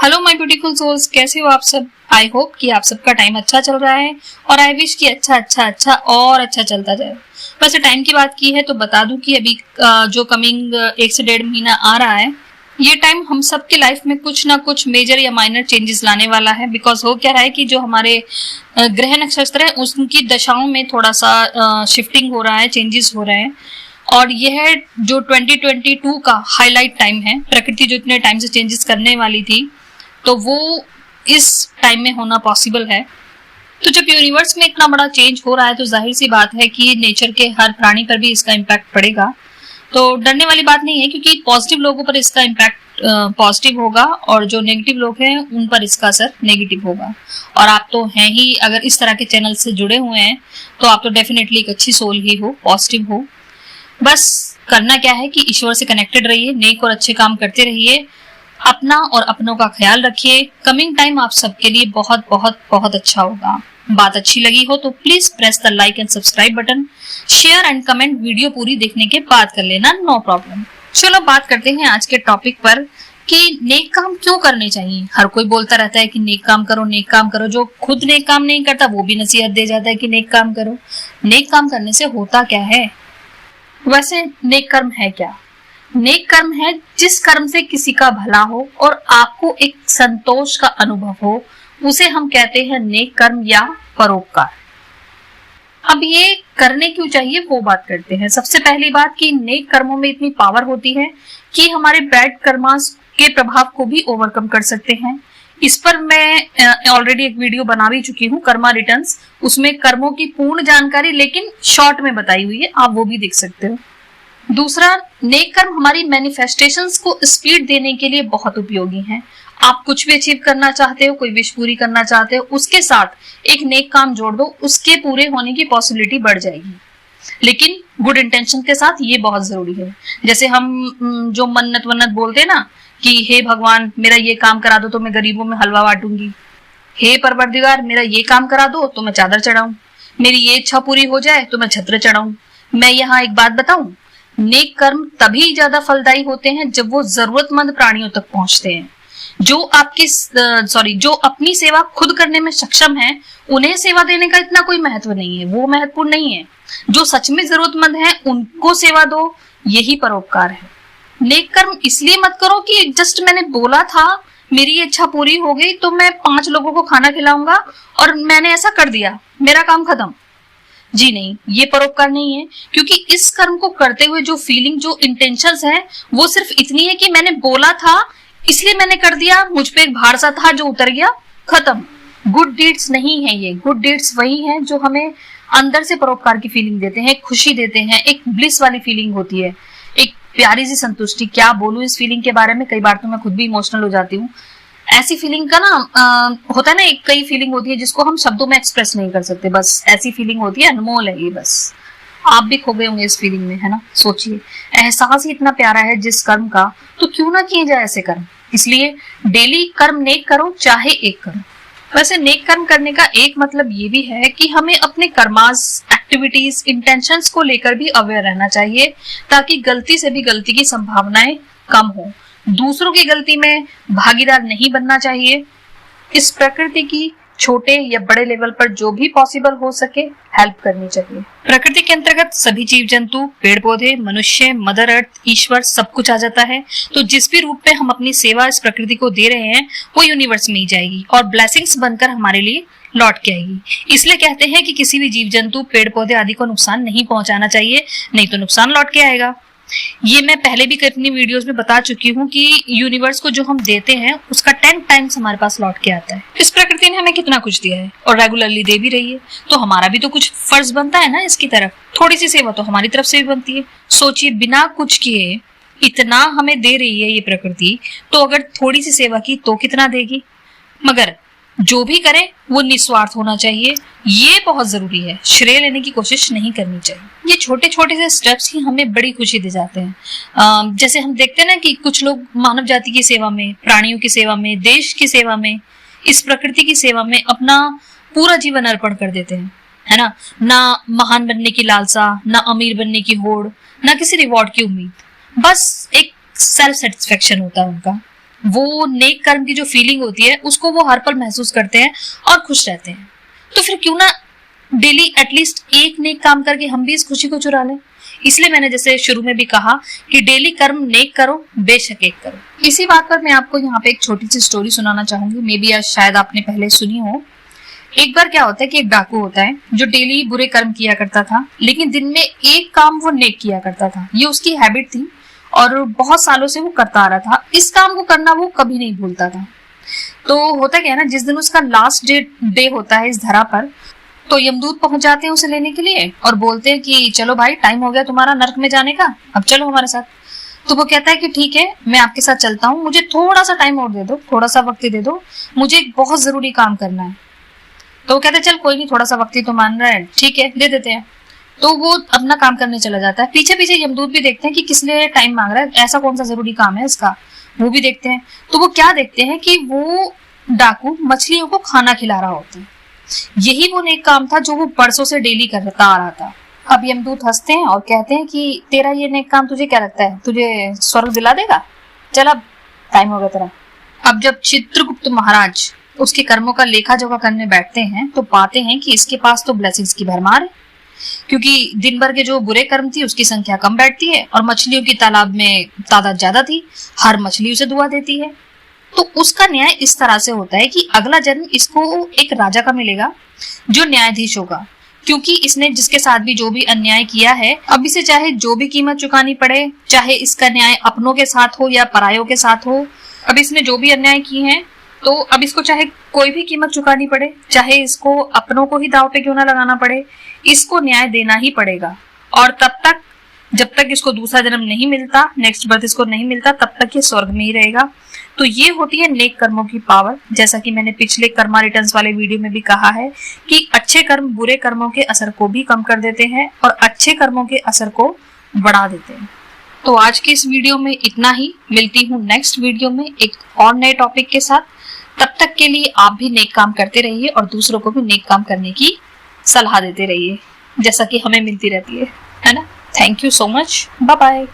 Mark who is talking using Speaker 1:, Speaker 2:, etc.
Speaker 1: Hello my beautiful souls, कैसे हो आप सब। आई होप कि आप सबका टाइम अच्छा चल रहा है और आई विश कि अच्छा और अच्छा चलता जाए। वैसे टाइम की बात की है तो बता दूं कि अभी जो कमिंग 1 से 1.5 महीना आ रहा है, ये टाइम हम सब की लाइफ में कुछ ना कुछ मेजर या माइनर चेंजेस लाने वाला है। बिकॉज हो क्या रहा है कि जो हमारे ग्रह नक्षत्र है उनकी दशाओं में थोड़ा सा शिफ्टिंग हो रहा है, चेंजेस हो रहे हैं। और यह जो 2022 का हाईलाइट टाइम है, प्रकृति जो इतने टाइम से चेंजेस करने वाली थी तो वो इस टाइम में होना पॉसिबल है। तो जब यूनिवर्स में इतना बड़ा चेंज हो रहा है तो जाहिर सी बात है कि नेचर के हर प्राणी पर भी इसका इम्पैक्ट पड़ेगा। तो डरने वाली बात नहीं है, क्योंकि पॉजिटिव लोगों पर इसका इम्पैक्ट पॉजिटिव होगा और जो नेगेटिव लोग हैं उन पर इसका असर नेगेटिव होगा। और आप तो हैं ही, अगर इस तरह के चैनल से जुड़े हुए हैं तो आप तो डेफिनेटली एक अच्छी सोल ही हो, पॉजिटिव हो। बस करना क्या है कि ईश्वर से कनेक्टेड रहिए, नेक और अच्छे काम करते रहिए, अपना और अपनों का ख्याल रखिए। कमिंग टाइम आप सबके लिए बहुत बहुत बहुत अच्छा होगा। बात अच्छी लगी हो तो please press the like and subscribe button, share and comment video पूरी देखने के बाद कर लेना, नो प्रॉब्लम। चलो बात करते हैं आज के टॉपिक पर कि नेक काम क्यों करने चाहिए। हर कोई बोलता रहता है कि नेक काम करो, नेक काम करो। जो खुद नेक काम नहीं करता वो भी नसीहत दे जाता है कि नेक काम करो। नेक काम करने से होता क्या है? वैसे नेक कर्म है क्या? नेक कर्म है जिस कर्म से किसी का भला हो और आपको एक संतोष का अनुभव हो, उसे हम कहते हैं नेक कर्म या परोपकार। अब ये करने क्यों चाहिए वो बात करते हैं। सबसे पहली बात कि नेक कर्मों में इतनी पावर होती है कि हमारे बैड कर्मास के प्रभाव को भी ओवरकम कर सकते हैं। इस पर मैं ऑलरेडी एक वीडियो बना भी चुकी हूँ, कर्मा रिटर्न्स। उसमें कर्मों की पूर्ण जानकारी लेकिन शॉर्ट में बताई हुई है, आप वो भी देख सकते हो। दूसरा, नेक कर्म हमारी मैनिफेस्टेशंस को स्पीड देने के लिए बहुत उपयोगी हैं। आप कुछ भी अचीव करना चाहते हो, कोई विश पूरी करना चाहते हो, उसके साथ एक नेक काम जोड़ दो, उसके पूरे होने की पॉसिबिलिटी बढ़ जाएगी। लेकिन गुड इंटेंशन के साथ ये बहुत जरूरी है। जैसे हम जो मन्नत वन्नत बोलते हैं ना कि हे भगवान मेरा ये काम करा दो तो मैं गरीबों में हलवा बांटूंगी, हे परवरदिगार मेरा ये काम करा दो तो मैं चादर चढ़ाऊं, मेरी ये इच्छा पूरी हो जाए तो मैं छत्र चढ़ाऊं। मैं यहाँ एक बात बताऊं, नेक कर्म तभी ज्यादा फलदायी होते हैं जब वो जरूरतमंद प्राणियों तक पहुंचते हैं। जो अपनी सेवा खुद करने में सक्षम है, उन्हें सेवा देने का इतना कोई महत्व नहीं है, वो महत्वपूर्ण नहीं है। जो सच में जरूरतमंद है उनको सेवा दो, यही परोपकार है। नेक कर्म इसलिए मत करो कि जस्ट मैंने बोला था, मेरी इच्छा पूरी हो गई तो मैं 5 लोगों को खाना खिलाऊंगा और मैंने ऐसा कर दिया, मेरा काम खत्म। जी नहीं, ये परोपकार नहीं है। क्योंकि इस कर्म को करते हुए जो फीलिंग, जो इंटेंशंस है, वो सिर्फ इतनी है कि मैंने बोला था इसलिए मैंने कर दिया, मुझ पे एक भार सा था जो उतर गया, खत्म। गुड डीड्स नहीं है ये। गुड डीड्स वही हैं जो हमें अंदर से परोपकार की फीलिंग देते हैं, खुशी देते हैं, एक ब्लिस वाली फीलिंग होती है, एक प्यारी सी संतुष्टि। क्या बोलूं इस फीलिंग के बारे में, कई बार तो मैं खुद भी इमोशनल हो जाती हूँ। ऐसी फीलिंग का ना होता है ना, एक कई फीलिंग होती है जिसको हम शब्दों में एक्सप्रेस नहीं कर सकते। बस ऐसी फीलिंग होती है, अनमोल है ये। बस आप भी खो गए होंगे इस फीलिंग में, है ना। सोचिए, एहसास ही इतना प्यारा है जिस कर्म का, तो क्यों ना किए जाए ऐसे कर्म। इसलिए डेली कर्म नेक करो, चाहे एक करो। वैसे नेक कर्म करने का एक मतलब ये भी है कि हमें अपने कर्मास, एक्टिविटीज, इंटेंशंस को लेकर भी अवेयर रहना चाहिए, ताकि गलती से भी गलती की संभावनाएं कम हो। दूसरों की गलती में भागीदार नहीं बनना चाहिए। इस प्रकृति की छोटे या बड़े लेवल पर जो भी पॉसिबल हो सके हेल्प करनी चाहिए। प्रकृति के अंतर्गत सभी जीव जंतु, पेड़ पौधे, मनुष्य, मदर अर्थ, ईश्वर सब कुछ आ जाता है। तो जिस भी रूप में हम अपनी सेवा इस प्रकृति को दे रहे हैं वो यूनिवर्स में ही जाएगी और ब्लेसिंग्स बनकर हमारे लिए लौट के आएगी। इसलिए कहते हैं कि किसी भी जीव जंतु, पेड़ पौधे आदि को नुकसान नहीं पहुंचाना चाहिए, नहीं तो नुकसान लौट के आएगा। ये मैं पहले भी अपनी वीडियोस में बता चुकी हूँ कि यूनिवर्स को जो हम देते हैं उसका 10 टाइम्स हमारे पास लौट के आता है। इस प्रकृति ने हमें कितना कुछ दिया है और रेगुलरली दे भी रही है, तो हमारा भी तो कुछ फर्ज बनता है ना इसकी तरफ। थोड़ी सी सेवा तो हमारी तरफ से भी बनती है। सोचिए, बिना कुछ किए इतना हमें दे रही है ये प्रकृति, तो अगर थोड़ी सी सेवा की तो कितना देगी। मगर जो भी करे वो निस्वार्थ होना चाहिए, ये बहुत जरूरी है। श्रेय लेने की कोशिश नहीं करनी चाहिए। ये छोटे छोटे से स्टेप्स ही हमें बड़ी खुशी दे जाते हैं। जैसे हम देखते हैं ना कि कुछ लोग मानव जाति की सेवा में, प्राणियों की सेवा में, देश की सेवा में, इस प्रकृति की सेवा में अपना पूरा जीवन अर्पण कर देते हैं, है ना। ना महान बनने की लालसा, ना अमीर बनने की होड़, ना किसी रिवॉर्ड की उम्मीद, बस एक सेल्फ सेटिस्फेक्शन होता है उनका। वो नेक कर्म की जो फीलिंग होती है उसको वो हर पल महसूस करते हैं और खुश रहते हैं। तो फिर क्यों ना डेली एटलीस्ट एक नेक काम करके हम भी इस खुशी को चुरा लें। इसलिए मैंने जैसे शुरू में भी कहा कि डेली कर्म नेक करो, बेशक एक करो। इसी बात पर मैं आपको यहाँ पे एक छोटी सी स्टोरी सुनाना चाहूंगी। मे बी शायद आपने पहले सुनी हो। एक बार क्या होता है कि एक डाकू होता है जो डेली बुरे कर्म किया करता था, लेकिन दिन में एक काम वो नेक किया करता था। ये उसकी हैबिट थी और बहुत सालों से वो करता आ रहा था। इस काम को करना वो कभी नहीं भूलता था। तो होता क्या है ना, जिस दिन उसका लास्ट डे होता है इस धरा पर, तो यमदूत पहुंच जाते हैं उसे लेने के लिए और बोलते हैं कि चलो भाई, टाइम हो गया तुम्हारा नर्क में जाने का, अब चलो हमारे साथ। तो वो कहता है कि ठीक है, मैं आपके साथ चलता हूँ, मुझे थोड़ा सा टाइम और दे दो, थोड़ा सा वक्त दे दो, मुझे एक बहुत जरूरी काम करना है। तो वो कहते हैं चल कोई नहीं, थोड़ा सा वक्त ही तो मान रहा है, ठीक है दे देते हैं। तो वो अपना काम करने चला जाता है। पीछे पीछे यमदूत भी देखते हैं कि किस लिए टाइम मांग रहा है, ऐसा कौन सा जरूरी काम है इसका, वो भी देखते हैं। तो वो क्या देखते हैं कि वो डाकू मछलियों को खाना खिला रहा होता है। यही वो नेक काम था जो वो बरसों से डेली करता आ रहा था। अब यमदूत हंसते हैं और कहते हैं कि तेरा ये नेक काम तुझे क्या लगता है, तुझे स्वर्ग दिला देगा, चल अब टाइम हो गया तेरा। अब जब चित्रगुप्त महाराज उसके कर्मों का लेखा जोखा करने बैठते हैं तो पाते हैं कि इसके पास तो ब्लेसिंग्स की भरमार है, क्योंकि दिन भर के जो बुरे कर्म थी उसकी संख्या कम बैठती है और मछलियों की तालाब में तादाद ज्यादा थी, हर मछली उसे दुआ देती है। तो उसका न्याय इस तरह से होता है कि अगला जन्म इसको एक राजा का मिलेगा जो न्यायाधीश होगा, क्योंकि इसने जिसके साथ भी जो भी अन्याय किया है, अब इसे चाहे जो भी कीमत चुकानी पड़े, चाहे इसका न्याय अपनों के साथ हो या परायों के साथ हो, अब इसने जो भी अन्याय किए हैं तो अब इसको चाहे कोई भी कीमत चुकानी पड़े, चाहे इसको अपनों को ही दांव पे क्यों ना लगाना पड़े, इसको न्याय देना ही पड़ेगा। और तब तक, जब तक इसको दूसरा जन्म नहीं मिलता, नेक्स्ट बर्थ इसको नहीं मिलता, तब तक ये स्वर्ग में ही रहेगा। तो ये होती है नेक कर्मों की पावर। जैसा कि मैंने पिछले कर्मा रिटर्न्स वाले वीडियो में भी कहा है कि अच्छे कर्म बुरे कर्मों के असर को भी कम कर देते हैं और अच्छे कर्मों के असर को बढ़ा देते हैं। तो आज के इस वीडियो में इतना ही। मिलती हूँ नेक्स्ट वीडियो में एक और नए टॉपिक के साथ। तब तक के लिए आप भी नेक काम करते रहिए और दूसरों को भी नेक काम करने की सलाह देते रहिए, जैसा कि हमें मिलती रहती है ना। Thank you so much, bye bye.